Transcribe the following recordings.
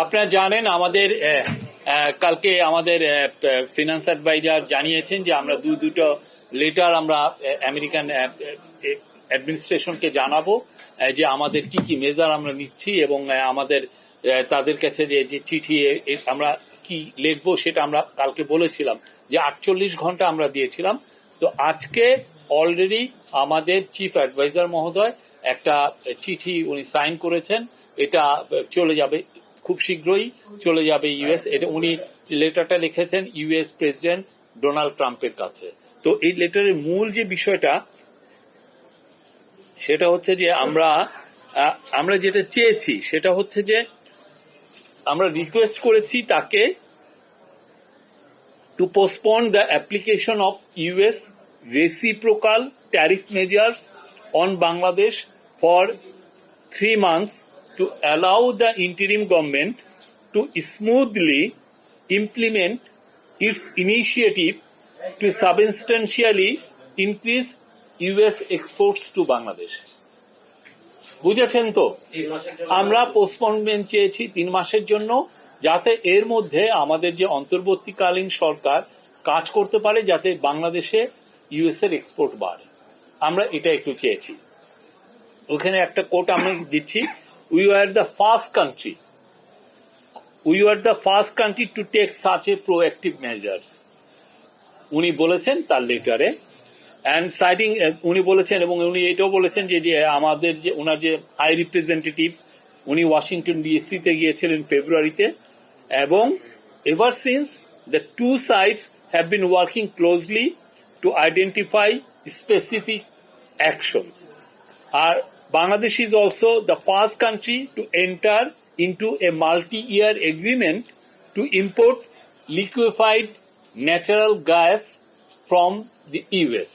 আপনারা জানেন আমাদের কালকে আমাদের ফিনান্স অ্যাডভাইজার জানিয়েছেন যে আমরা দুটো লেটার আমরা আমেরিকান অ্যাডমিনিস্ট্রেশনকে জানাবো যে আমাদের কি কি মেজার আমরা নিচ্ছি এবং আমাদের তাদের কাছে যে চিঠি আমরা কি লিখবো সেটা আমরা কালকে বলেছিলাম যে 48 ঘন্টা আমরা দিয়েছিলাম। তো আজকে অলরেডি আমাদের চিফ অ্যাডভাইজার মহোদয় একটা চিঠি উনি সাইন করেছেন, এটা চলে যাবে খুব শীঘ্রই চলে যাবে ইউএস। এটা উনি লেটারটা লিখেছেন ইউএস প্রেসিডেন্ট ডোনাল্ড ট্রাম্পের কাছে। তো এই লেটারের মূল যে বিষয়টা সেটা হচ্ছে যে আমরা যেটা চেয়েছি সেটা হচ্ছে যে আমরা রিকোয়েস্ট করেছি তাকে to postpone the application of US reciprocal tariff measures on Bangladesh for 3 months to allow the interim government to smoothly implement its initiative to substantially increase US exports to Bangladesh. বুঝেছেন তো, আমরা পোস্টপোনমেন্ট চেয়েছি 3 মাসের জন্য, যাতে এর মধ্যে আমাদের যে অন্তর্বর্তীকালীন সরকার কাজ করতে পারে যাতে বাংলাদেশে ইউএস এর এক্সপোর্ট বাড়ে। আমরা এটা একটু চেয়েছি। ওখানে একটা কোট আমি দিচ্ছি, we are the first country to take such a proactive measures, উনি বলেছেন তার লেটারে। অ্যান্ড সাইটিং উনি বলেছেন এবং উনি এটাও বলেছেন যে আমাদের যে ওনার যে হাই রিপ্রেজেন্টেটিভ উনি ওয়াশিংটন ডিসিতে গিয়েছিলেন ফেব্রুয়ারিতে, এবং ever since the two sides have been working closely to identify specific actions. Bangladesh is also the first country to enter into a multi-year agreement to import liquefied natural gas from the US.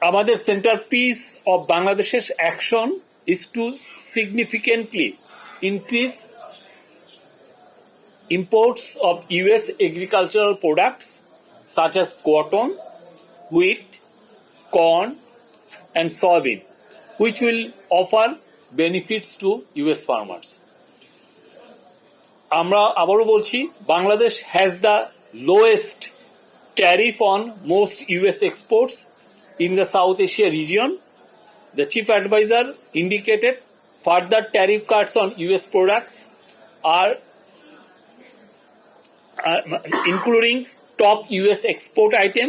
Our centerpiece of Bangladesh's action is to significantly increase imports of US agricultural products such as cotton, wheat, corn, and soybean, which will offer benefits to US farmers. আমরা আবারও বলছি, Bangladesh has the lowest tariff on most US exports in the South Asia region. The chief advisor indicated further tariff cuts on US products are including top US export items